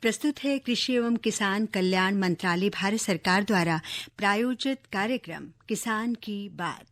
प्रस्तुत है कृषि एवं किसान कल्याण मंत्रालय भारत सरकार द्वारा प्रायोजित कार्यक्रम किसान की बात।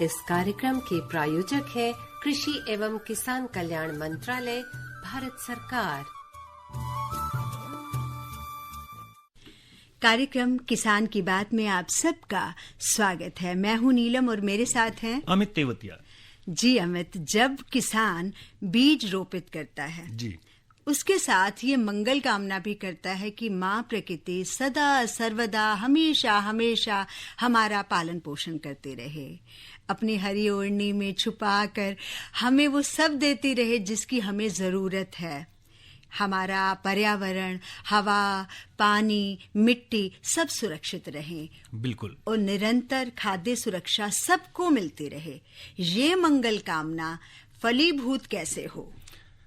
इस कार्यक्रम के प्रायोजक है कृषि एवं किसान कल्याण मंत्रालय भारत सरकार। कार्यक्रम किसान की बात में आप सबका स्वागत है। मैं हूं नीलम और मेरे साथ हैं अमित तेवतिया। जी अमित, जब किसान बीज रोपित करता है जी, उसके साथ ये मंगल कामना भी करता है कि माँ प्रकृति सदा सर्वदा हमेशा हमेशा हमारा पालन पोषण करते रहे, अपनी हरी ओढ़नी में छुपाकर हमें वो सब देती रहे जिसकी हमें ज़रूरत है। हमारा पर्यावरण, हवा, पानी, मिट्टी सब सुरक्षित रहे। बिल्कुल। और निरंतर खाद्य सुरक्षा सबको मिलती रहे। ये मंगल कामना फलीभूत कैसे हो?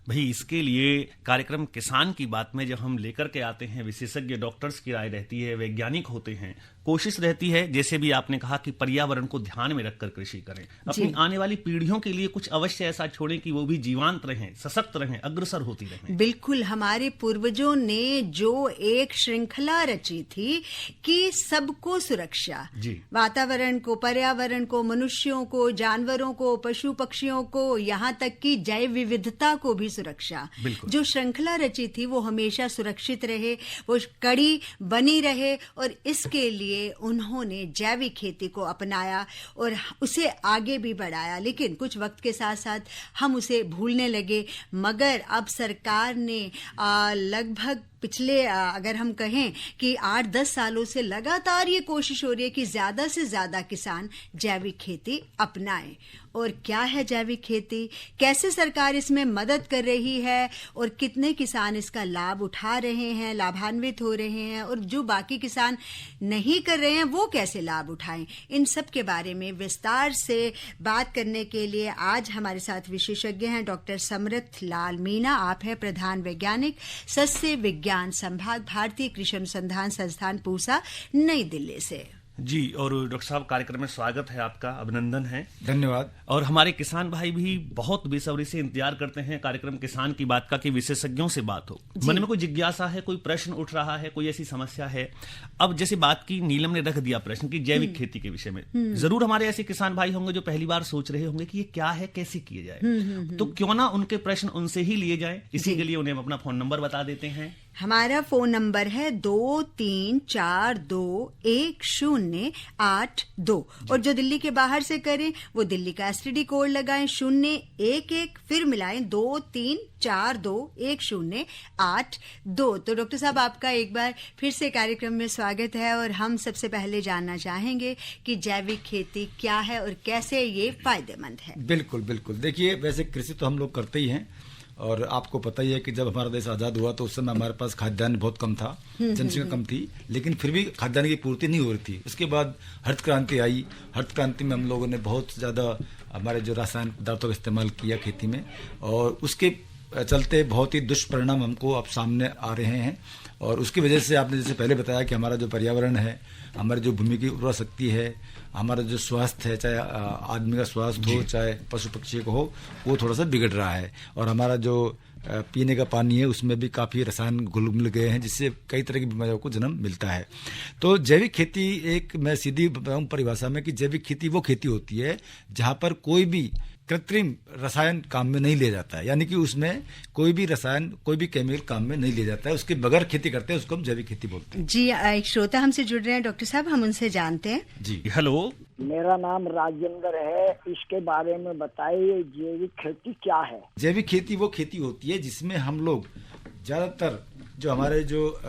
भाई, इसके लिए कार्यक्रम किसान की बात में जब हम लेकर के आते हैं, विशेषज्ञ डॉक्टर्स की राय रहती है, वैज्ञानिक होते हैं, कोशिश रहती है जैसे भी आपने कहा कि पर्यावरण को ध्यान में रखकर कृषि करें, अपनी आने वाली पीढ़ियों के लिए कुछ अवश्य ऐसा छोड़ें कि वो भी जीवांत रहें, सशक्त रहें, अग्रसर होती रहें। बिल्कुल, हमारे पूर्वजों ने जो एक श्रृंखला रची थी कि सबको सुरक्षा, वातावरण को, पर्यावरण को, मनुष्यों को, जानवरों को, पशु पक्षियों को, यहाँ तक कि जैव विविधता को भी सुरक्षा, जो श्रृंखला रची थी वो हमेशा सुरक्षित रहे, वो कड़ी बनी रहे। और इसके लिए उन्होंने जैविक खेती को अपनाया और उसे आगे भी बढ़ाया। लेकिन कुछ वक्त के साथ साथ हम उसे भूलने लगे। मगर अब सरकार ने लगभग पिछले अगर हम कहें कि 8-10 सालों से लगातार ये कोशिश हो रही है कि ज़्यादा से ज़्यादा किसान जैविक खेती अपनाएं। और क्या है जैविक खेती, कैसे सरकार इसमें मदद कर रही है और कितने किसान इसका लाभ उठा रहे हैं, लाभान्वित हो रहे हैं, और जो बाकी किसान नहीं कर रहे हैं वो कैसे लाभ उठाएं, इन सब के बारे में विस्तार से बात करने के लिए आज हमारे साथ विशेषज्ञ हैं डॉक्टर समृत लाल मीणा। आप हैं प्रधान वैज्ञानिक, सस्य विज्ञान संभाग, भारतीय कृषि अनुसंधान संस्थान पूसा, नई दिल्ली से। जी, और डॉक्टर साहब, कार्यक्रम में स्वागत है आपका, अभिनंदन है। धन्यवाद। और हमारे किसान भाई भी बहुत बेसब्री से इंतजार करते हैं कार्यक्रम किसान की बात का कि विशेषज्ञों से बात हो। मन में कोई जिज्ञासा है, कोई प्रश्न उठ रहा है, कोई ऐसी समस्या है। अब जैसे बात की, नीलम ने रख दिया प्रश्न की जैविक खेती के विषय में, जरूर हमारे ऐसे किसान भाई होंगे जो पहली बार सोच रहे होंगे कि ये क्या है, कैसे किए जाए। तो क्यों ना उनके प्रश्न उनसे ही लिए जाए। इसी के लिए उन्हें अपना फोन नंबर बता देते हैं। हमारा फोन नंबर है 23421082 और जो दिल्ली के बाहर से करें वो दिल्ली का एसटीडी कोड लगाएं 011, फिर मिलाएं 23421082। तो डॉक्टर साहब, आपका एक बार फिर से कार्यक्रम में स्वागत है। और हम सबसे पहले जानना चाहेंगे कि जैविक खेती क्या है और कैसे ये फायदेमंद है। बिल्कुल बिल्कुल। देखिए, वैसे कृषि तो हम लोग करते ही हैं और आपको पता ही है कि जब हमारा देश आज़ाद हुआ तो उस समय हमारे पास खाद्यान्न बहुत कम था, जनसंख्या कम थी, लेकिन फिर भी खाद्यान्न की पूर्ति नहीं हो रही थी। उसके बाद हरित क्रांति आई। हरित क्रांति में हम लोगों ने बहुत ज़्यादा हमारे जो रासायनिक पदार्थों का इस्तेमाल किया खेती में, और उसके चलते बहुत ही दुष्परिणाम हमको अब सामने आ रहे हैं। और उसकी वजह से आपने जैसे पहले बताया कि हमारा जो पर्यावरण है, हमारी जो भूमि की उर्वरा शक्ति है, हमारा जो स्वास्थ्य है, चाहे आदमी का स्वास्थ्य हो चाहे पशु पक्षी को हो, वो थोड़ा सा बिगड़ रहा है। और हमारा जो पीने का पानी है उसमें भी काफ़ी रसायन घुल मिल गए हैं, जिससे कई तरह की बीमारियों को जन्म मिलता है। तो जैविक खेती, एक मैं सीधी बताऊं परिभाषा में कि जैविक खेती वो खेती होती है जहाँ पर कोई भी कृत्रिम रसायन काम में नहीं लिया जाता है, यानी कि उसमें कोई भी रसायन, कोई भी केमिकल काम में नहीं लिया जाता है, उसके बगैर खेती करते हैं, उसको हम जैविक खेती बोलते हैं। जी, एक श्रोता हमसे जुड़ रहे हैं डॉक्टर साहब, हम उनसे जानते हैं। जी, हेलो। मेरा नाम राजेंद्र है, इसके बारे में बताइए जैविक खेती क्या है। जैविक खेती वो खेती होती है जिसमें हम लोग ज्यादातर जो हमारे जो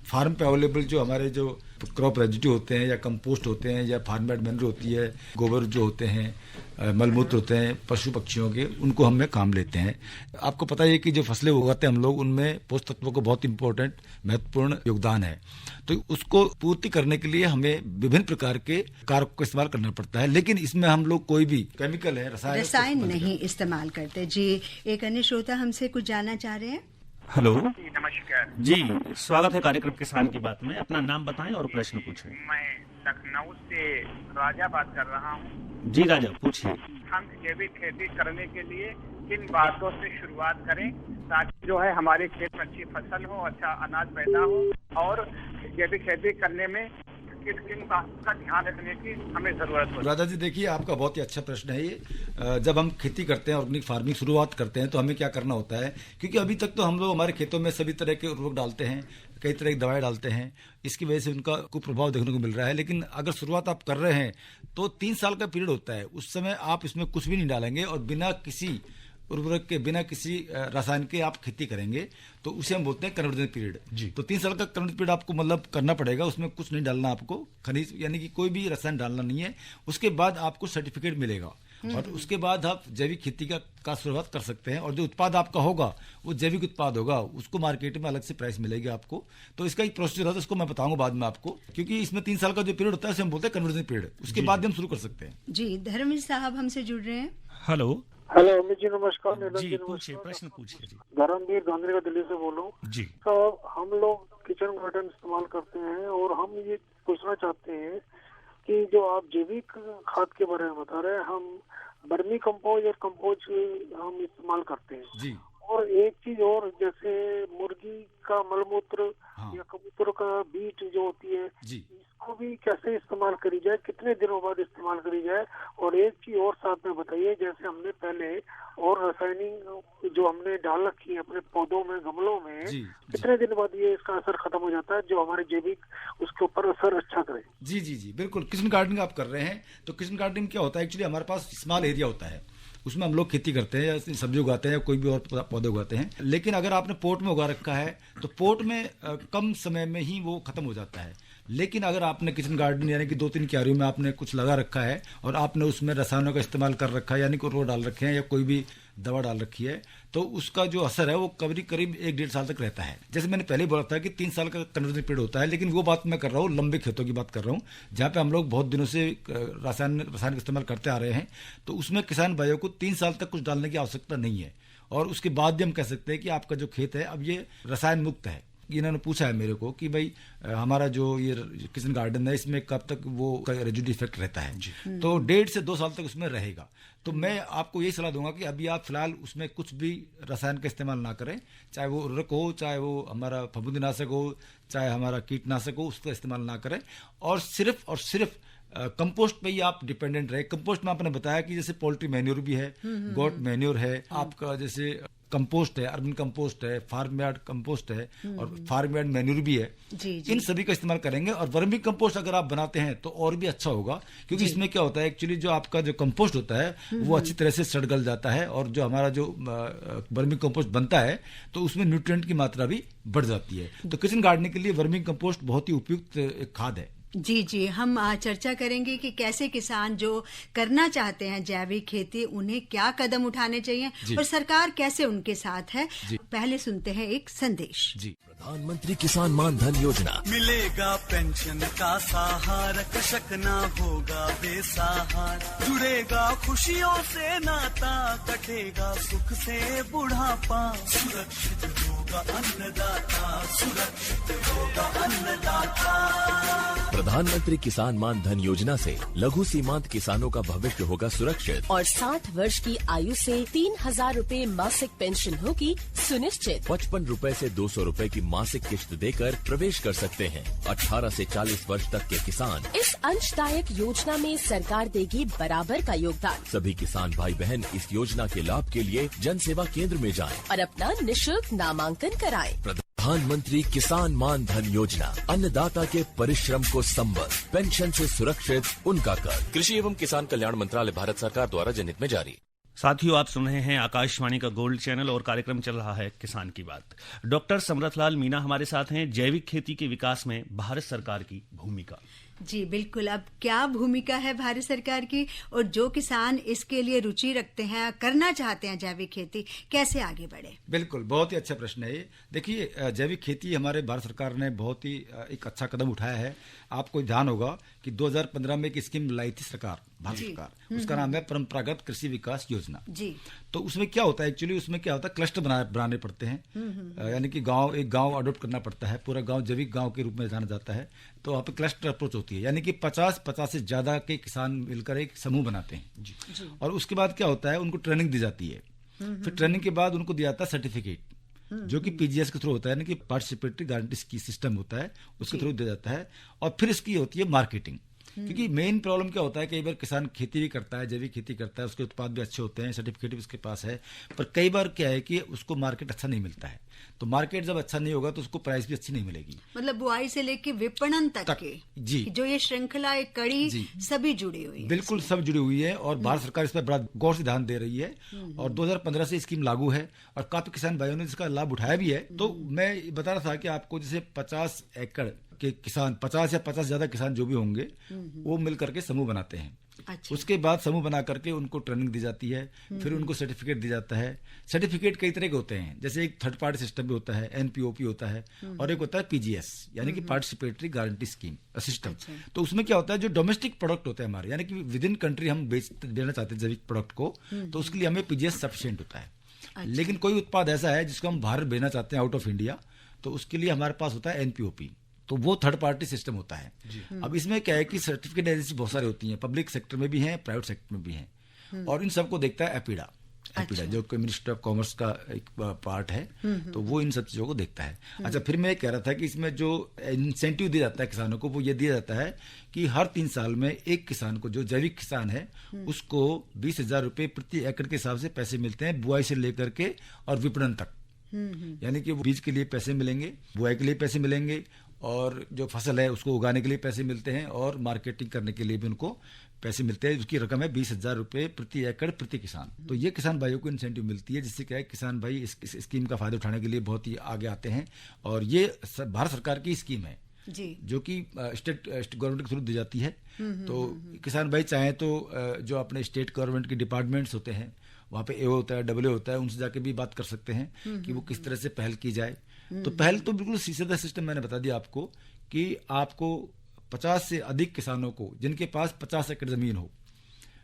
फार्म पे अवेलेबल जो हमारे जो क्रॉप रेजिड्यू होते हैं या कंपोस्ट होते हैं या फार्म मेड मैन्योर होती है, गोबर जो होते हैं, मलमूत्र होते हैं पशु पक्षियों के, उनको हम में काम लेते हैं। आपको पता है कि जो फसलें उगाते हैं हम लोग, उनमें पोषक तत्वों को बहुत इंपॉर्टेंट महत्वपूर्ण योगदान है। तो उसको पूर्ति करने के लिए हमें विभिन्न प्रकार के कारक का इस्तेमाल करना पड़ता है, लेकिन इसमें हम लोग कोई भी केमिकल है, रसायन नहीं इस्तेमाल करते। जी, एक अन्य श्रोता हमसे कुछ जानना चाह रहे हैं। हेलो नमस्कार जी, स्वागत है कार्यक्रम किसान की बात में। अपना नाम बताएं और प्रश्न पूछें। मैं लखनऊ से राजा बात कर रहा हूँ। जी राजा, पूछिए। हम जैविक खेती करने के लिए किन बातों से शुरुआत करें ताकि जो है हमारे खेत में अच्छी फसल हो, अच्छा अनाज पैदा हो, और जैविक खेती करने में किन बातों का ध्यान रखने की हमें जरूरत हो? राजा जी देखिए, आपका बहुत ही अच्छा प्रश्न है ये। जब हम खेती करते हैं, ऑर्गेनिक फार्मिंग शुरुआत करते हैं, तो हमें क्या करना होता है, क्योंकि अभी तक तो हम लोग हमारे खेतों में सभी तरह के उर्वरक डालते हैं, कई तरह की दवाएं डालते हैं, इसकी वजह से उनका कुप्रभाव देखने को मिल रहा है। लेकिन अगर शुरुआत आप कर रहे हैं तो 3 साल का पीरियड होता है, उस समय आप इसमें कुछ भी नहीं डालेंगे और बिना किसी उर्वरक के, बिना किसी रसायन के आप खेती करेंगे, तो उसे हम बोलते हैं कन्वर्जन पीरियड जी। तो 3 साल का कन्वर्जन पीरियड आपको मतलब करना पड़ेगा, उसमें कुछ नहीं डालना आपको, खनिज यानी कि कोई भी रसायन डालना नहीं है। उसके बाद आपको सर्टिफिकेट मिलेगा और उसके बाद आप जैविक खेती का शुरुआत कर सकते हैं, और जो उत्पाद आपका होगा वो जैविक उत्पाद होगा, उसको मार्केट में अलग से प्राइस मिलेगी आपको। तो इसका एक प्रोसीजर है, उसको मैं बताऊंगा बाद में आपको, क्योंकि इसमें 3 साल का जो पीरियड होता है उसे हम बोलते हैं कन्वर्जन पीरियड। उसके बाद हम शुरू कर सकते हैं। जी, धर्मेश साहब हमसे जुड़ रहे हैं। हेलो हेलो अमित जी, नमस्कार। जी, पूछिए, प्रश्न पूछिए जी। धर्मवीर गांधी का दिल्ली से बोलूं जी। तो हम लोग किचन गार्डन इस्तेमाल करते हैं और हम ये पूछना चाहते हैं कि जो आप जैविक खाद के बारे में बता रहे हैं, हम बर्मी कंपोज और कंपोज हम इस्तेमाल करते हैं जी। और एक चीज और, जैसे मुर्गी का मलमूत्र या कबूतर का बीट जो होती है जी, इसको भी कैसे इस्तेमाल करी जाए, कितने दिनों बाद इस्तेमाल करी जाए? और एक चीज और साथ में बताइए, जैसे हमने पहले और रासायनिक जो हमने डाल रखी है अपने पौधों में, गमलों में, कितने दिन बाद ये इसका असर खत्म हो जाता है जो हमारे जैविक उसके ऊपर असर अच्छा करे? जी जी जी, बिल्कुल। किचन गार्डनिंग आप कर रहे हैं, तो किचन गार्डनिंग क्या होता है, एक्चुअली हमारे पास स्मॉल एरिया होता है, उसमें हम लोग खेती करते हैं या सब्जी उगाते हैं या कोई भी और पौधे उगाते हैं। लेकिन अगर आपने पोट में उगा रखा है तो पोट में कम समय में ही वो खत्म हो जाता है। लेकिन अगर आपने किचन गार्डन यानी कि 2-3 क्यारियों में आपने कुछ लगा रखा है और आपने उसमें रसायनों का इस्तेमाल कर रखा है, यानी कि उर्वरक डाल रखे हैं या कोई भी दवा डाल रखी है, तो उसका जो असर है वो करीब 1-1.5 साल तक रहता है। जैसे मैंने पहले बोला था कि 3 साल का कन्वर्जन पीरियड होता है, लेकिन वो बात मैं कर रहा हूँ लंबे खेतों की बात कर रहा हूँ, जहाँ पे हम लोग बहुत दिनों से रासायन का इस्तेमाल करते आ रहे हैं। तो उसमें किसान भाइयों को 3 साल तक कुछ डालने की आवश्यकता नहीं है, और उसके बाद भी हम कह सकते हैं कि आपका जो खेत है अब ये रसायन मुक्त है। इन्होंने पूछा है मेरे को कि भाई हमारा जो ये किचन गार्डन है इसमें कब तक वो रेजिड्यू इफेक्ट रहता है, तो 1.5 से 2 साल तक उसमें रहेगा। तो मैं आपको यही सलाह दूंगा कि अभी आप फिलहाल उसमें कुछ भी रसायन का इस्तेमाल ना करें, चाहे वो उर्वरक हो, चाहे वो हमारा फफूंदीनाशक हो, चाहे हमारा कीटनाशक हो, उसका इस्तेमाल ना करें, और सिर्फ कंपोस्ट पे ही आप डिपेंडेंट रहे। कंपोस्ट में आपने बताया कि जैसे पोल्ट्री मैन्योर भी है, गोट मैन्योर है, आपका जैसे कंपोस्ट है, अर्बन कंपोस्ट है, फार्म यार्ड कंपोस्ट है और फार्म यार्ड मैन्योर भी है। इन सभी का इस्तेमाल करेंगे। और वर्मी कंपोस्ट अगर आप बनाते हैं तो और भी अच्छा होगा, क्योंकि इसमें क्या होता है, एक्चुअली जो आपका जो कंपोस्ट होता है वो अच्छी तरह से सड़ गल जाता है, और जो हमारा जो वर्मी कंपोस्ट बनता है तो उसमें न्यूट्रिएंट की मात्रा भी बढ़ जाती है। तो किचन गार्डनिंग के लिए वर्मी कंपोस्ट बहुत ही उपयुक्त एक खाद है। जी जी, हम चर्चा करेंगे कि कैसे किसान जो करना चाहते हैं जैविक खेती, उन्हें क्या कदम उठाने चाहिए और सरकार कैसे उनके साथ है। पहले सुनते हैं एक संदेश। जी। प्रधानमंत्री किसान मान धन योजना, मिलेगा पेंशन का सहारा, कृषक ना होगा बेसहारा, जुड़ेगा खुशियों से नाता, कटेगा सुख से बुढ़ापा, सुरक्षित होगा अन्नदाता, सुरक्षित होगा अन्नदाता। प्रधानमंत्री किसान मान धन योजना से लघु सीमांत किसानों का भविष्य होगा सुरक्षित, और 60 वर्ष की आयु से 3,000 रूपए मासिक पेंशन होगी सुनिश्चित। 55 रूपए से 200 रूपए की मासिक किश्त देकर प्रवेश कर सकते हैं। 18 से 40 वर्ष तक के किसान इस अंशदायक योजना में सरकार देगी बराबर का योगदान। सभी किसान भाई बहन इस योजना के लाभ के लिए जन सेवा केंद्र में जाएं और अपना निःशुल्क नामांकन कराएं। प्रधानमंत्री किसान मान धन योजना, अन्नदाता के परिश्रम को संबल, पेंशन से सुरक्षित उनका कर। कृषि एवं किसान कल्याण मंत्रालय, भारत सरकार द्वारा जनहित में जारी। साथियों, आप सुन रहे हैं आकाशवाणी का गोल्ड चैनल और कार्यक्रम चल रहा है किसान की बात। डॉक्टर समरथलाल मीणा हमारे साथ हैं। जैविक खेती के विकास में भारत सरकार की भूमिका। जी बिल्कुल। अब क्या भूमिका है भारत सरकार की, और जो किसान इसके लिए रुचि रखते हैं, करना चाहते हैं जैविक खेती, कैसे आगे बढ़े? बिल्कुल, बहुत ही अच्छा प्रश्न है ये। देखिए, जैविक खेती हमारे भारत सरकार ने बहुत ही एक अच्छा कदम उठाया है। आपको ध्यान होगा कि 2015 में एक स्कीम लाई थी सरकार, भारत सरकार, उसका नाम है परंपरागत कृषि विकास योजना जी। तो उसमें क्या होता है, एक्चुअली उसमें क्या होता है, क्लस्टर बनाने पड़ते हैं, यानी कि एक गांव अडोप्ट करना पड़ता है, पूरा गांव जैविक गांव के रूप में जाना जाता है। तो वहाँ पे क्लस्टर अप्रोच होती है, यानी कि 50 से ज्यादा के किसान मिलकर एक समूह बनाते हैं जी। और उसके बाद क्या होता है, उनको ट्रेनिंग दी जाती है। फिर ट्रेनिंग के बाद उनको दिया जाता है सर्टिफिकेट, जो कि पीजीएस के थ्रू होता है, यानी कि पार्टिसिपेटरी गारंटी की सिस्टम होता है, उसके थ्रू दिया जाता है। और फिर इसकी होती है मार्केटिंग, क्योंकि मेन प्रॉब्लम क्या होता है, कई बार किसान खेती भी करता है, जैविक खेती करता है, उसके उत्पाद भी अच्छे होते हैं, सर्टिफिकेट भी उसके पास है, पर कई बार क्या है कि उसको मार्केट अच्छा नहीं मिलता है। तो मार्केट जब अच्छा नहीं होगा तो उसको प्राइस भी अच्छी नहीं मिलेगी। मतलब बुआई से लेके विपणन तक के जी, जो ये श्रृंखला, एक कड़ी सभी जुड़ी हुई है। बिल्कुल, सब जुड़ी हुई है, और भारत सरकार इस पर बड़ा गौर से ध्यान दे रही है। और 2015 से स्कीम लागू है और काफी किसान भाइयों ने इसका लाभ उठाया भी है। तो मैं बता रहा था कि आपको जैसे 50 एकड़ के किसान, 50 या 50 ज्यादा किसान जो भी होंगे, वो मिल करके समूह बनाते हैं। अच्छा। उसके बाद समूह बना करके उनको ट्रेनिंग दी जाती है, फिर उनको सर्टिफिकेट दिया जाता है। सर्टिफिकेट कई तरह के होते हैं, जैसे एक थर्ड पार्टी सिस्टम भी होता है, एनपीओपी होता है, और एक होता है पीजीएस, यानी कि पार्टिसिपेटरी गारंटी स्कीम सिस्टम। तो उसमें क्या होता है, जो डोमेस्टिक प्रोडक्ट होते हैं हमारे, यानी कि विद इन कंट्री हम देना चाहते हैं जैविक प्रोडक्ट को, तो उसके लिए हमें पीजीएस सफिशिएंट होता है। अच्छा। लेकिन कोई उत्पाद ऐसा है जिसको हम बाहर भेजना चाहते हैं आउट ऑफ इंडिया, तो उसके लिए हमारे पास होता है एनपीओपी, तो वो थर्ड पार्टी सिस्टम होता है। अब इसमें क्या है कि सर्टिफिकेट एजेंसी बहुत सारी होती हैं, पब्लिक सेक्टर में भी हैं, प्राइवेट सेक्टर में भी हैं, और इन सबको देखता है एपीडा। अच्छा। जो कि मिनिस्ट्री ऑफ कॉमर्स का एक पार्ट है, तो वो इन सब चीजों को देखता है। अच्छा, फिर मैं कह रहा था कि इसमें जो इंसेंटिव दिया जाता है किसानों को, वो ये दिया जाता है कि हर 3 साल में एक किसान को, जो जैविक किसान है, उसको 20,000 रुपए प्रति एकड़ के हिसाब से पैसे मिलते हैं, बुआई से लेकर के और विपणन तक। यानी कि बीज के लिए पैसे मिलेंगे, बुआई के लिए पैसे मिलेंगे, और जो फसल है उसको उगाने के लिए पैसे मिलते हैं, और मार्केटिंग करने के लिए भी उनको पैसे मिलते हैं। उसकी रकम है 20,000 रुपए प्रति एकड़ प्रति किसान। तो ये किसान भाइयों को इंसेंटिव मिलती है, जिससे क्या है, किसान भाई इस स्कीम का फायदा उठाने के लिए बहुत ही आगे आते हैं। और ये भारत सरकार की स्कीम है जी, जो कि स्टेट गवर्नमेंट के थ्रू दी जाती है। तो किसान भाई चाहें तो जो अपने स्टेट गवर्नमेंट के डिपार्टमेंट्स होते हैं, वहाँ पे एओ होता है, डब्ल्यू होता है, उनसे जाके भी बात कर सकते हैं कि वो किस तरह से पहल की जाए। तो पहल तो बिल्कुल सीधा सिस्टम मैंने बता दिया आपको कि आपको 50 से अधिक किसानों को, जिनके पास 50 एकड़ जमीन हो,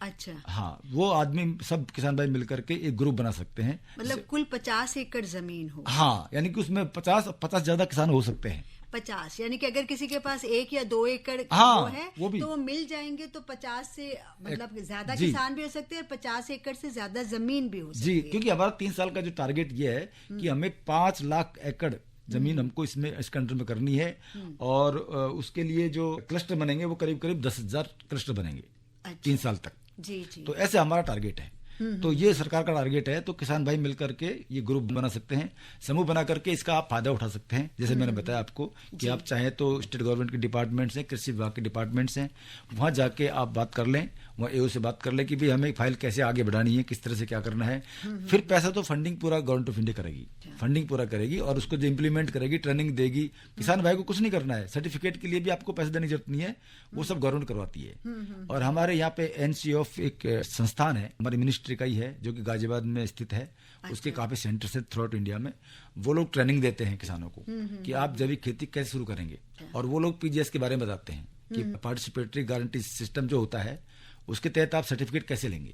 अच्छा, हाँ, वो आदमी सब किसान भाई मिलकर के एक ग्रुप बना सकते हैं। मतलब कुल 50 एकड़ जमीन हो, हाँ, यानी कि उसमें 50 ज्यादा किसान हो सकते हैं। 50, यानी कि अगर किसी के पास 1 या 2 एकड़ हाँ, वो है, वो भी तो वो मिल जाएंगे, तो 50 से मतलब ज्यादा किसान भी हो सकते हैं, 50 एकड़ से ज्यादा जमीन भी हो सकती है। जी, क्योंकि हमारा 3 साल का जो टारगेट ये है कि हमें 5 लाख एकड़ जमीन हमको इस कंट्री में करनी है, और उसके लिए जो क्लस्टर बनेंगे वो करीब 10,000 क्लस्टर बनेंगे 3 साल तक। जी। तो ऐसे हमारा टारगेट है। तो ये सरकार का टारगेट है। तो किसान भाई मिलकर के ये ग्रुप बना सकते हैं, समूह बना करके इसका आप फायदा उठा सकते हैं। जैसे मैंने बताया आपको कि आप चाहें तो स्टेट गवर्नमेंट के डिपार्टमेंट्स हैं, कृषि विभाग के डिपार्टमेंट्स हैं, वहां जाके आप बात कर लें, वहाँ एओ से बात कर लें कि भाई हमें फाइल कैसे आगे बढ़ानी है, किस तरह से क्या करना है। फिर पैसा तो फंडिंग पूरा गवर्नमेंट ऑफ इंडिया करेगी, फंडिंग पूरा करेगी, और उसको जो इम्प्लीमेंट करेगी, ट्रेनिंग देगी। किसान भाई को कुछ नहीं करना है, सर्टिफिकेट के लिए भी आपको पैसे देने की जरूरत नहीं है, वो सब गवर्नमेंट करवाती है। और हमारे यहाँ पे एनसीओएफ एक संस्थान है, हमारी मिनिस्ट्री का ही है, जो कि गाजियाबाद में स्थित है। उसके काफी सेंटर्स है थ्रू आउट इंडिया में। वो लोग ट्रेनिंग देते हैं किसानों को कि आप जैविक खेती कैसे शुरू करेंगे, और वो लोग पीजीएस के बारे में बताते हैं कि पार्टिसिपेटरी गारंटी सिस्टम जो होता है, उसके तहत आप सर्टिफिकेट कैसे लेंगे।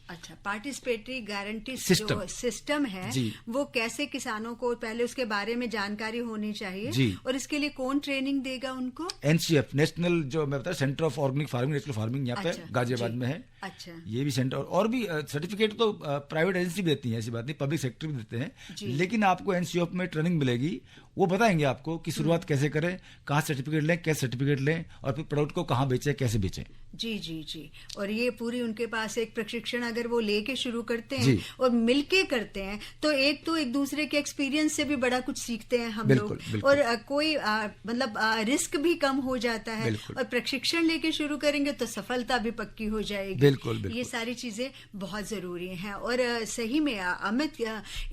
अच्छा, पार्टिसिपेटरी गारंटी सिस्टम है, वो कैसे किसानों को पहले उसके बारे में जानकारी होनी चाहिए, और इसके लिए कौन ट्रेनिंग देगा उनको? एनसीएफ, नेशनल जो मैं बता, centre of organic farming, natural farming, यहाँ पे गाजियाबाद में है। अच्छा, ये भी सेंटर, और भी सर्टिफिकेट तो प्राइवेट एजेंसी भी देती है, ऐसी बात नहीं, पब्लिक सेक्टर भी देते हैं। लेकिन आपको एनसीएफ में ट्रेनिंग मिलेगी, वो बताएंगे आपको कि शुरुआत कैसे करें, कहाँ सर्टिफिकेट लें, कैसे सर्टिफिकेट लें, और फिर प्रोडक्ट को कहाँ बेचें, कैसे बेचें। जी जी जी। और ये पूरी उनके पास एक प्रशिक्षण अगर अगर वो लेके शुरू करते हैं और मिलके करते हैं तो एक दूसरे के एक्सपीरियंस से भी बड़ा कुछ सीखते हैं हम लोग, और कोई मतलब रिस्क भी कम हो जाता है, और प्रशिक्षण लेके शुरू करेंगे तो सफलता भी पक्की हो जाएगी। बिल्कुल। ये सारी चीजें बहुत जरूरी हैं। और सही में अमित,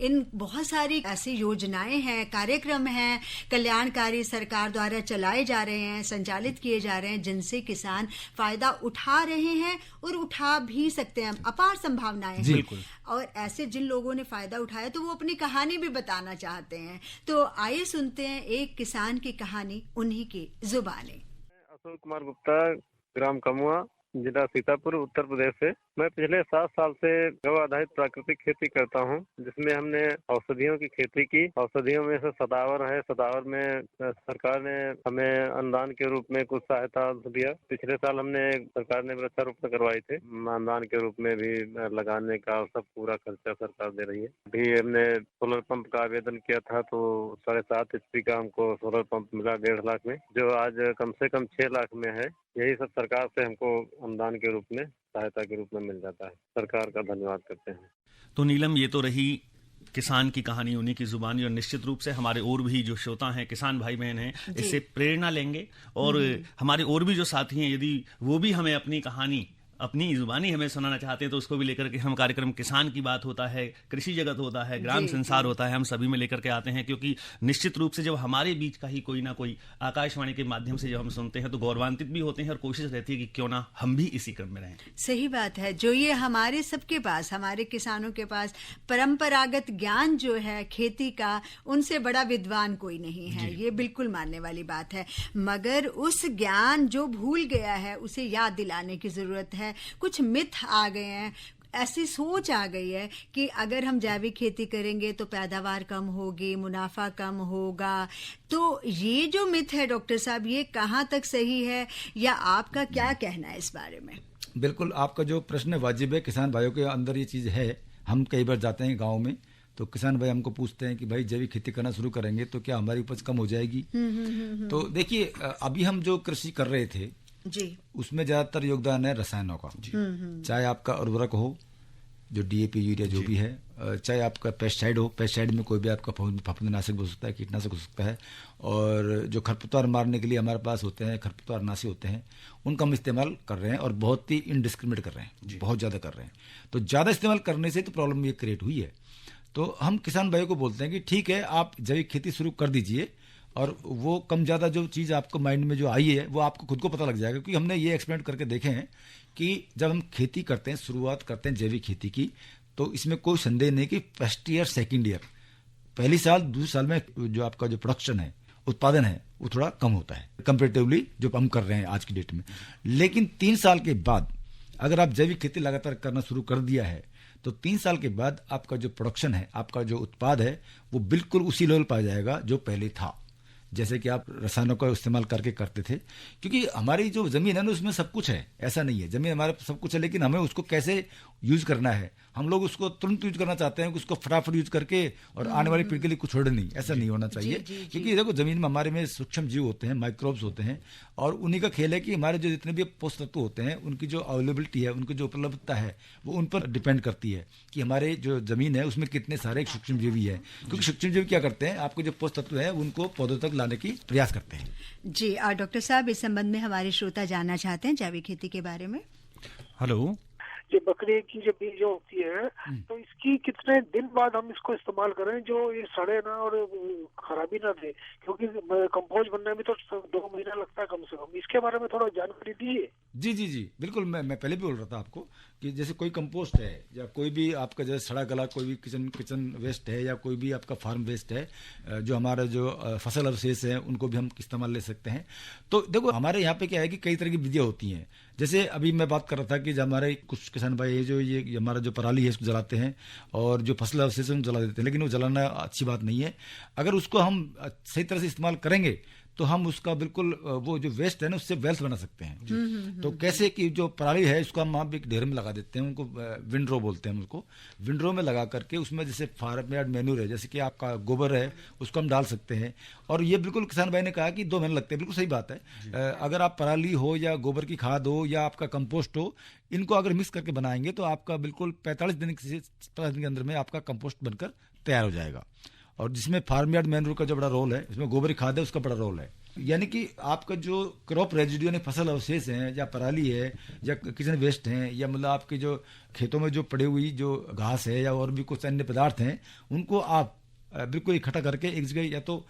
इन बहुत सारी ऐसी योजनाएं हैं, कार्यक्रम हैं, कल्याणकारी सरकार द्वारा चलाए जा रहे हैं, संचालित किए जा रहे हैं, जिनसे किसान फायदा उठा रहे हैं और उठा भी सकते हैं। अपार संभावनाएं हैं। और ऐसे जिन लोगों ने फायदा उठाया तो वो अपनी कहानी भी बताना चाहते हैं। तो आइए सुनते हैं एक किसान की कहानी उन्हीं की जुबानी। अशोक कुमार गुप्ता, ग्राम कमुआ, जिला सीतापुर, उत्तर प्रदेश से। मैं पिछले 7 साल से गौ आधारित प्राकृतिक खेती करता हूं, जिसमें हमने औषधियों की खेती की। औषधियों में से सदावर है। सदावर में सरकार ने हमें अनुदान के रूप में कुछ सहायता दिया। पिछले साल हमने सरकार ने वृक्षारोपण करवाई थे, अनुदान के रूप में भी लगाने का सब पूरा खर्चा सरकार दे रही है। अभी हमने सोलर पंप का आवेदन किया था तो 7.5 HP का हमको सोलर पंप मिला 1.5 लाख में, जो आज कम से कम 6 लाख में है। यही सब सरकार से हमको अनुदान के रूप में, सहायता के रूप में मिल जाता है। सरकार का धन्यवाद करते हैं। तो नीलम, ये तो रही किसान की कहानी उन्हीं की जुबानी, और निश्चित रूप से हमारे और भी जो श्रोता हैं, किसान भाई बहन हैं, इससे प्रेरणा लेंगे। और हमारे और भी जो साथी हैं, यदि वो भी हमें अपनी कहानी, अपनी जुबानी हमें सुनाना चाहते हैं तो उसको भी लेकर के हम कार्यक्रम किसान की बात होता है, कृषि जगत होता है, ग्राम संसार होता है, हम सभी में लेकर के आते हैं। क्योंकि निश्चित रूप से जब हमारे बीच का ही कोई ना कोई आकाशवाणी के माध्यम से जब हम सुनते हैं तो गौरवान्वित भी होते हैं और कोशिश रहती है कि क्यों ना हम भी इसी क्रम में रहें। सही बात है। जो ये हमारे सबके पास, हमारे किसानों के पास परंपरागत ज्ञान जो है खेती का, उनसे बड़ा विद्वान कोई नहीं है, ये बिल्कुल मानने वाली बात है। मगर उस ज्ञान जो भूल गया है उसे याद दिलाने की जरूरत है। कुछ मिथ आ गए हैं, ऐसी सोच आ गई है कि अगर हम जैविक खेती करेंगे तो पैदावार कम होगी, मुनाफा कम होगा। तो ये जो मिथ है डॉक्टर साहब, ये कहाँ तक सही है, या आपका क्या कहना है इस बारे में? बिल्कुल, आपका जो प्रश्न वाजिब है। किसान भाइयों के अंदर ये चीज है। हम कई बार जाते हैं गाँव में तो किसान भाई हमको पूछते हैं कि भाई जैविक खेती करना शुरू करेंगे तो क्या हमारी उपज कम हो जाएगी? तो देखिए, अभी हम जो कृषि कर रहे थे जी, उसमें ज्यादातर योगदान है रसायनों का। चाहे आपका उर्वरक हो, जो DAP यूरिया जो भी है, चाहे आपका पेस्टिसाइड हो, पेस्टिसाइड में कोई भी आपका फफूंदनाशक हो सकता है, कीटनाशक हो सकता है, और जो खरपतवार मारने के लिए हमारे पास होते हैं खरपतवारनाशी होते हैं, उनका हम इस्तेमाल कर रहे हैं और बहुत ही इनडिस्क्रिमिनेट कर रहे हैं, बहुत ज़्यादा कर रहे हैं। तो ज़्यादा इस्तेमाल करने से तो प्रॉब्लम ये क्रिएट हुई है। तो हम किसान भाइयों को बोलते हैं कि ठीक है, आप जैविक खेती शुरू कर दीजिए, और वो कम ज़्यादा जो चीज़ आपको माइंड में जो आई है वो आपको खुद को पता लग जाएगा। क्योंकि हमने ये एक्सपेरिमेंट करके देखे हैं कि जब हम खेती करते हैं, शुरुआत करते हैं जैविक खेती की, तो इसमें कोई संदेह नहीं कि फर्स्ट ईयर, सेकेंड ईयर, पहली साल, दूसरे साल में जो आपका जो प्रोडक्शन है, उत्पादन है, वो थोड़ा कम होता है कंपेरेटिवली जो हम कर रहे हैं आज की डेट में। लेकिन 3 साल के बाद अगर आप जैविक खेती लगातार करना शुरू कर दिया है तो 3 साल के बाद आपका जो प्रोडक्शन है, आपका जो उत्पाद है, वो बिल्कुल उसी लेवल पर आ जाएगा जो पहले था, जैसे कि आप रसायनों का इस्तेमाल करके करते थे। क्योंकि हमारी जो जमीन है ना, उसमें सब कुछ है, ऐसा नहीं है, जमीन हमारे सब कुछ है, लेकिन हमें उसको कैसे यूज करना है। हम लोग उसको तुरंत यूज करना चाहते हैं, उसको फटाफट यूज करके और आने वाली पीढ़ी के लिए कुछ छोड़े नहीं, ऐसा नहीं होना चाहिए। क्योंकि देखो, जमीन में हमारे में सूक्ष्म जीव होते हैं, माइक्रोब्स होते हैं, और उन्हीं का खेल है कि हमारे जो जितने भी पोषक तत्व होते हैं, उनकी जो अवेलेबिलिटी है, उनकी जो उपलब्धता है, वो उन पर डिपेंड करती है कि हमारे जो जमीन है उसमें कितने सारे सूक्ष्म जीवी है। क्योंकि सूक्ष्म जीव क्या करते हैं, आपके जो पोषक तत्व है उनको पौधों तक लाने की प्रयास करते हैं। जी, और डॉक्टर साहब, इस संबंध में हमारे श्रोता जानना चाहते हैं जैविक खेती के बारे में। हेलो, ये बकरी की जो बीज जो होती है, तो इसकी कितने दिन बाद हम इसको इस्तेमाल करें जो ये सड़े ना और खराबी ना दे? क्योंकि कंपोस्ट बनने में तो 2 महीना लगता है कम से कम। इसके बारे में थोड़ा जानकारी दीजिए। जी, बिल्कुल। मैं पहले भी बोल रहा था आपको कि जैसे कोई कंपोस्ट है या कोई भी आपका जैसे सड़ा गला कोई भी किचन वेस्ट है या कोई भी आपका फार्म वेस्ट है, जो हमारा जो फसल अवशेष है, उनको भी हम इस्तेमाल ले सकते हैं। तो देखो, हमारे यहाँ पे क्या है कि कई तरह की विधियाँ होती हैं। जैसे अभी मैं बात कर रहा था कि जब हमारे कुछ किसान भाई जो ये हमारा जो पराली है इसको जलाते हैं और जो फसल अवशेष है जला देते हैं, लेकिन वो जलाना अच्छी बात नहीं है। अगर उसको हम सही तरह से इस्तेमाल करेंगे तो हम उसका बिल्कुल वो जो वेस्ट है ना उससे वेल्थ बना सकते हैं। तो कैसे कि जो पराली है उसको हम एक ढेर में लगा देते हैं, उनको विंडरो बोलते हैं, उसको विंडरो में लगा करके उसमें जैसे फार्म यार्ड मैन्यूर है, जैसे कि आपका गोबर है उसको हम डाल सकते हैं। और ये बिल्कुल किसान भाई ने कहा कि 2 महीने लगते हैं, बिल्कुल सही बात है। अगर आप पराली हो या गोबर की खाद हो या आपका कंपोस्ट हो, इनको अगर मिक्स करके बनाएंगे तो आपका बिल्कुल 45 दिन के अंदर में आपका कंपोस्ट बनकर तैयार हो जाएगा। और जिसमें फार्म यार्ड मैन्यूर का जो बड़ा रोल है, इसमें गोबर खाद है उसका बड़ा रोल है। यानी कि आपका जो क्रॉप रेजिड्यू यानी फसल अवशेष हैं या पराली है या किचन वेस्ट हैं या मतलब आपके जो खेतों में जो पड़ी हुई जो घास है या और भी कुछ अन्य पदार्थ हैं, उनको आप बिल्कुल इकट्ठा करके एक जगह या तो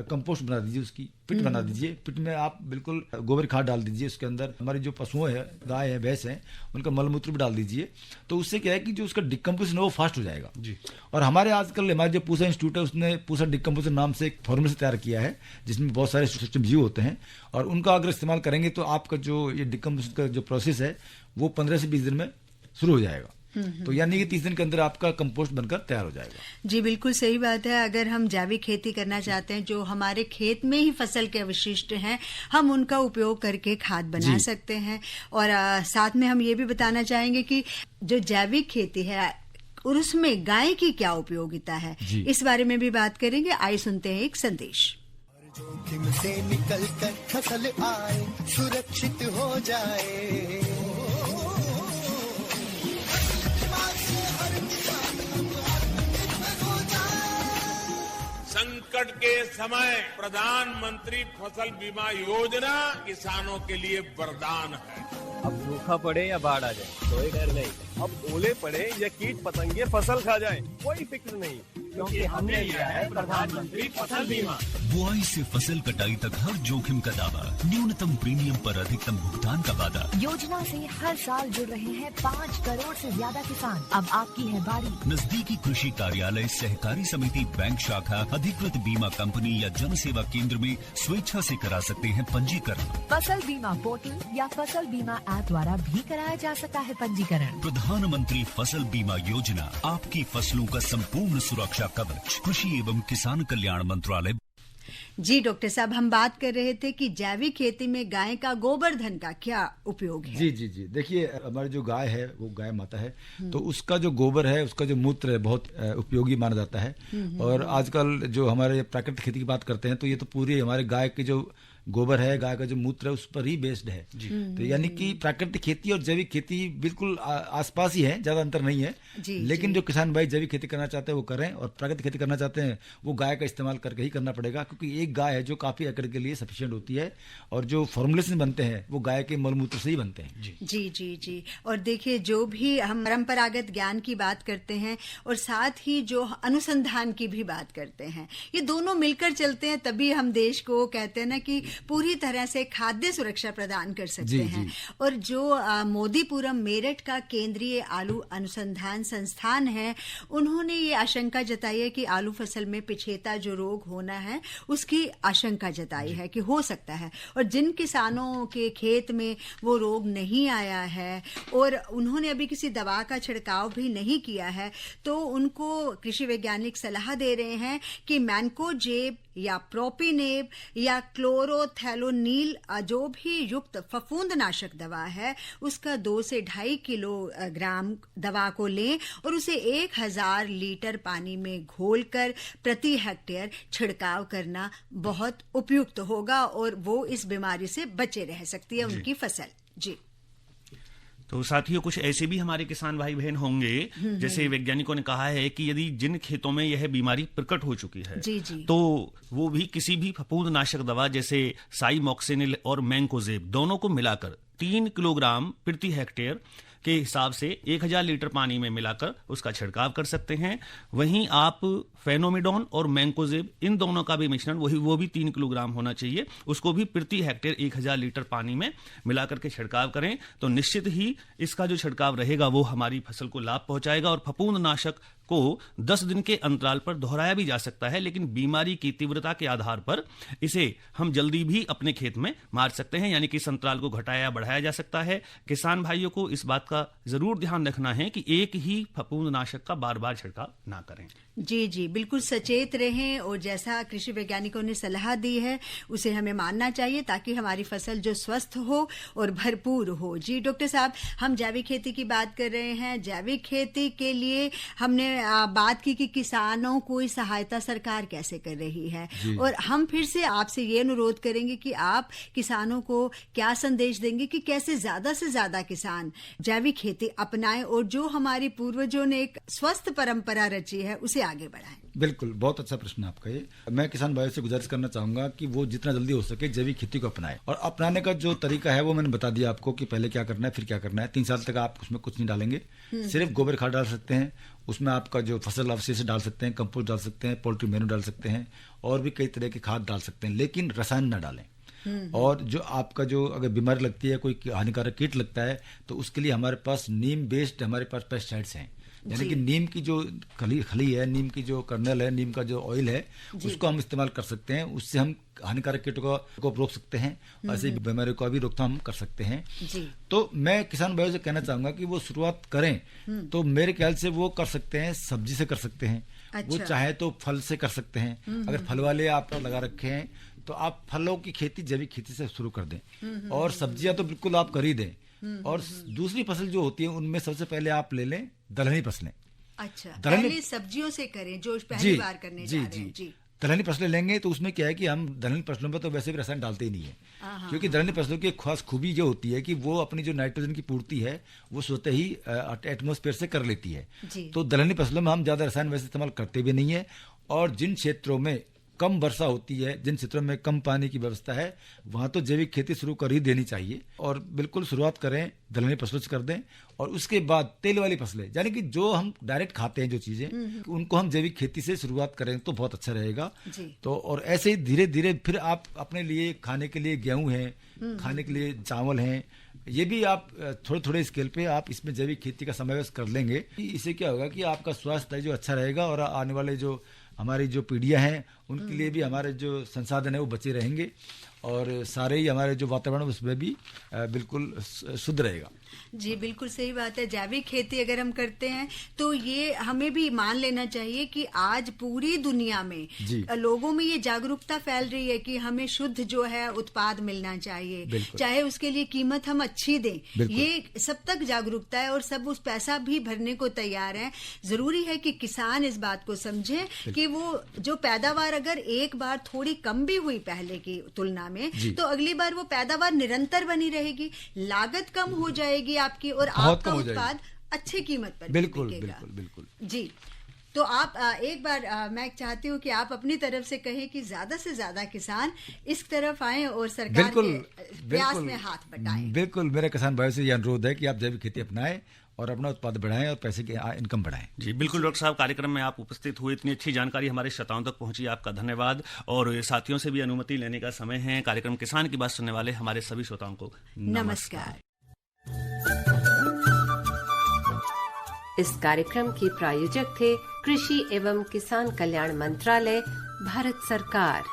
कंपोस्ट बना दीजिए, उसकी पिट बना दीजिए। पिट में आप बिल्कुल गोबर खाद डाल दीजिए, उसके अंदर हमारी जो पशुओं है, गाय है, भैंस है, उनका मलमूत्र भी डाल दीजिए। तो उससे क्या है कि जो उसका डिकम्पोजिशन है वो फास्ट हो जाएगा जी। और हमारे आजकल हमारे जो पूसा इंस्टीट्यूट है उसने पूसा डिकम्पोजिशन नाम से एक फॉर्मूला तैयार किया है जिसमें बहुत सारे सिस्टम जीव होते हैं, और उनका अगर इस्तेमाल करेंगे तो आपका जो ये डिकम्पोजिशन का जो प्रोसेस है वो 15 से 20 दिन में शुरू हो जाएगा। तो यानी कि 30 दिन के अंदर आपका कंपोस्ट बनकर तैयार हो जाएगा। जी बिल्कुल सही बात है। अगर हम जैविक खेती करना चाहते हैं, जो हमारे खेत में ही फसल के अवशिष्ट हैं, हम उनका उपयोग करके खाद बना सकते हैं। और साथ में हम ये भी बताना चाहेंगे कि जो जैविक खेती है और उसमें गाय की क्या उपयोगिता है, इस बारे में भी बात करेंगे। आइए सुनते हैं एक संदेश। जोखिम से निकल कर फसल आए, सुरक्षित हो जाए, संकट के समय प्रधानमंत्री फसल बीमा योजना किसानों के लिए वरदान है। अब सूखा पड़े या बाढ़ आ जाए कोई डर नहीं, अब ओले पड़े या कीट पतंगे फसल खा जाए कोई फिक्र नहीं, क्योंकि हमने लिया है प्रधानमंत्री फसल बीमा। बुआई से फसल कटाई तक हर जोखिम का दावा, न्यूनतम प्रीमियम पर अधिकतम भुगतान का वादा। योजना से हर साल जुड़ रहे हैं 5 करोड़ से ज्यादा किसान। अब आपकी है बारी। नजदीकी कृषि कार्यालय, सहकारी समिति, बैंक शाखा, अधिकृत बीमा कंपनी या जन सेवा केंद्र में स्वेच्छा से करा सकते हैं पंजीकरण। फसल बीमा पोर्टल या फसल बीमा ऐप द्वारा भी कराया जा सकता है पंजीकरण। प्रधानमंत्री फसल बीमा योजना, आपकी फसलों का संपूर्ण सुरक्षा कवच, कृषि एवं किसान कल्याण मंत्रालय। जी डॉक्टर साहब, हम बात कर रहे थे कि जैविक खेती में गाय का गोबर धन का क्या उपयोग है। जी देखिए, हमारी जो गाय है वो गाय माता है, तो उसका जो गोबर है, उसका जो मूत्र है बहुत उपयोगी माना जाता है। और आजकल जो हमारे प्राकृतिक खेती की बात करते हैं तो ये तो पूरी हमारे गाय के जो गोबर है, गाय का जो मूत्र है, उस पर ही बेस्ड है। तो यानी कि प्राकृतिक खेती और जैविक खेती बिल्कुल आसपास ही है, ज्यादा अंतर नहीं है। लेकिन जो किसान भाई जैविक खेती करना चाहते हैं वो करें, और प्राकृतिक खेती करना चाहते हैं वो गाय का इस्तेमाल करके ही करना पड़ेगा, क्योंकि एक गाय है जो काफी एकड़ के लिए सफिशिएंट होती है, और जो फॉर्मुलेशन बनते हैं वो गाय के मलमूत्र से ही बनते हैं। जी। और देखिए, जो भी हम परंपरागत ज्ञान की बात करते हैं और साथ ही जो अनुसंधान की भी बात करते हैं, ये दोनों मिलकर चलते हैं, तभी हम देश को कहते हैं ना कि पूरी तरह से खाद्य सुरक्षा प्रदान कर सकते हैं। और जो मोदीपुरम मेरठ का केंद्रीय आलू अनुसंधान संस्थान है, उन्होंने ये आशंका जताई है कि आलू फसल में पिछेता जो रोग होना है उसकी आशंका जताई है कि हो सकता है। और जिन किसानों के खेत में वो रोग नहीं आया है और उन्होंने अभी किसी दवा का छिड़काव भी नहीं किया है, तो उनको कृषि वैज्ञानिक सलाह दे रहे हैं कि मैनकोजेब या प्रोपिनेब या क्लोरोथैलोनील जो भी युक्त फफूंदनाशक दवा है, उसका 2 से 2.5 किलोग्राम दवा को लें और उसे 1000 लीटर पानी में घोलकर प्रति हेक्टेयर छिड़काव करना बहुत उपयुक्त होगा, और वो इस बीमारी से बचे रह सकती है उनकी फसल। जी। तो साथियों, कुछ ऐसे भी हमारे किसान भाई बहन होंगे, जैसे वैज्ञानिकों ने कहा है कि यदि जिन खेतों में यह बीमारी प्रकट हो चुकी है, तो वो भी किसी भी फफूंदनाशक दवा जैसे साइमोक्सिनिल और मैंकोजेब दोनों को मिलाकर 3 किलोग्राम प्रति हेक्टेयर के हिसाब से 1000 लीटर पानी में मिलाकर उसका छिड़काव कर सकते हैं। वहीं आप फेनोमिडोन और मैंकोजेब, इन दोनों का भी मिश्रण वो भी 3 किलोग्राम होना चाहिए, उसको भी प्रति हेक्टेयर 1000 लीटर पानी में मिलाकर के छिड़काव करें, तो निश्चित ही इसका जो छिड़काव रहेगा वो हमारी फसल को लाभ पहुंचाएगा और फफूंदनाशक को 10 दिन के अंतराल पर दोहराया भी जा सकता है, लेकिन बीमारी की तीव्रता के आधार पर इसे हम जल्दी भी अपने खेत में मार सकते हैं, यानी कि इस अंतराल को घटाया बढ़ाया जा सकता है। किसान भाइयों को इस बात का जरूर ध्यान रखना है कि एक ही फफूंदनाशक का बार बार छिड़काव ना करें। जी जी, बिल्कुल सचेत रहें और जैसा कृषि वैज्ञानिकों ने सलाह दी है उसे हमें मानना चाहिए ताकि हमारी फसल जो स्वस्थ हो और भरपूर हो। जी डॉक्टर साहब, हम जैविक खेती की बात कर रहे हैं। जैविक खेती के लिए हमने बात की कि किसानों को सहायता सरकार कैसे कर रही है, और हम फिर से आपसे ये अनुरोध करेंगे कि आप किसानों को क्या संदेश देंगे कि कैसे ज्यादा से ज्यादा किसान जैविक खेती अपनाएं और जो हमारी पूर्वजों ने एक स्वस्थ परंपरा रची है उसे आगे बढ़ाएं। बिल्कुल, बहुत अच्छा प्रश्न है आपका ये। मैं किसान भाइयों से गुजारिश करना चाहूंगा कि वो जितना जल्दी हो सके जैविक खेती को अपनाएं, और अपनाने का जो तरीका है वो मैंने बता दिया आपको कि पहले क्या करना है फिर क्या करना है। 3 साल तक आप उसमें कुछ नहीं डालेंगे, सिर्फ गोबर खाद डाल सकते हैं, उसमें आपका जो फसल अवशेष डाल सकते हैं, कंपोस्ट डाल सकते हैं, पोल्ट्री मेनू डाल सकते हैं, और भी कई तरह के खाद डाल सकते हैं, लेकिन रसायन न डालें। और जो आपका जो अगर बीमारी लगती है, कोई हानिकारक कीट लगता है, तो उसके लिए हमारे पास नीम बेस्ड हमारे पास पेस्टिसाइड्स हैं, यानी कि नीम की जो खली है, नीम की जो कर्नल है, नीम का जो ऑयल है, उसको हम इस्तेमाल कर सकते हैं। उससे हम हानिकारक कीटों को रोक सकते हैं, ऐसे बीमारियों का भी रोकथाम कर सकते हैं। तो मैं किसान भाइयों से कहना चाहूंगा कि वो शुरुआत करें तो मेरे ख्याल से वो कर सकते हैं, सब्जी से कर सकते हैं। अच्छा। वो चाहे तो फल से कर सकते हैं। अगर फल वाले आप लगा रखे हैं तो आप फलों की खेती जैविक खेती से शुरू कर दें, और सब्जियां तो बिल्कुल आप कर ही दें। और दूसरी फसल जो होती है उनमें सबसे पहले आप ले लें दलहनी फसलें। अच्छा, पहले सब्जियों से करें जो पहली बार करने जा रहे हैं। जी, दलहनी फसलें लेंगे तो उसमें क्या है कि हम दलहनी फसलों में तो वैसे भी रसायन डालते ही नहीं है, क्योंकि दलहनी फसलों की एक खास खूबी जो होती है कि वो अपनी जो नाइट्रोजन की पूर्ति है वो स्वतः ही एटमॉस्फेयर से कर लेती है। तो दलहनी फसलों में हम ज्यादा रसायन वैसे इस्तेमाल करते भी नहीं है, और जिन क्षेत्रों में कम वर्षा होती है, जिन क्षेत्रों में कम पानी की व्यवस्था है, वहां तो जैविक खेती शुरू कर ही देनी चाहिए। और बिल्कुल शुरुआत करें दलहनी फसलों से कर दें, और उसके बाद तेल वाली फसलें, यानी कि जो हम डायरेक्ट खाते हैं जो चीजें, उनको हम जैविक खेती से शुरुआत करें तो बहुत अच्छा रहेगा। तो और ऐसे ही धीरे धीरे फिर आप अपने लिए खाने के लिए गेहूं है, खाने के लिए चावल हैं, ये भी आप थोड़े थोड़े स्केल पे आप इसमें जैविक खेती का समावेश कर लेंगे। इससे क्या होगा कि आपका स्वास्थ्य जो अच्छा रहेगा, और आने वाले जो हमारी जो पीढ़ियां हैं उनके लिए भी हमारे जो संसाधन है वो बचे रहेंगे, और सारे ही हमारे जो वातावरण उसमें भी बिल्कुल शुद्ध रहेगा। जी बिल्कुल सही बात है। जैविक खेती अगर हम करते हैं तो ये हमें भी मान लेना चाहिए कि आज पूरी दुनिया में लोगों में ये जागरूकता फैल रही है कि हमें शुद्ध जो है उत्पाद मिलना चाहिए, चाहे उसके लिए कीमत हम अच्छी दें। ये सब तक जागरूकता है और सब उस पैसा भी भरने को तैयार है। जरूरी है कि किसान इस बात को समझे कि वो जो पैदावार अगर एक बार थोड़ी कम भी हुई पहले की तुलना में, तो अगली बार वो पैदावार निरंतर बनी रहेगी, लागत कम हो जाएगी आपकी, और आपका उत्पाद अच्छे कीमत पर बिल्कुल बिकेगा। बिल्कुल। जी, तो आप एक बार मैं चाहती हूँ कि आप अपनी तरफ से कहें कि ज्यादा से ज्यादा किसान इस तरफ आएं और सरकार के प्रयास में हाथ बटाएं। बिल्कुल, मेरे किसान भाइयों से ये अनुरोध है कि आप जैविक खेती अपनाएं और अपना उत्पाद बढ़ाएं और पैसे की इनकम बढ़ाएं। जी बिल्कुल डॉक्टर साहब, कार्यक्रम में आप उपस्थित हुए, इतनी अच्छी जानकारी हमारे श्रोताओं तक पहुंची, आपका धन्यवाद। और साथियों से भी अनुमति लेने का समय है। कार्यक्रम किसान की बात सुनने वाले हमारे सभी श्रोताओं को नमस्कार। इस कार्यक्रम के प्रायोजक थे कृषि एवं किसान कल्याण मंत्रालय, भारत सरकार।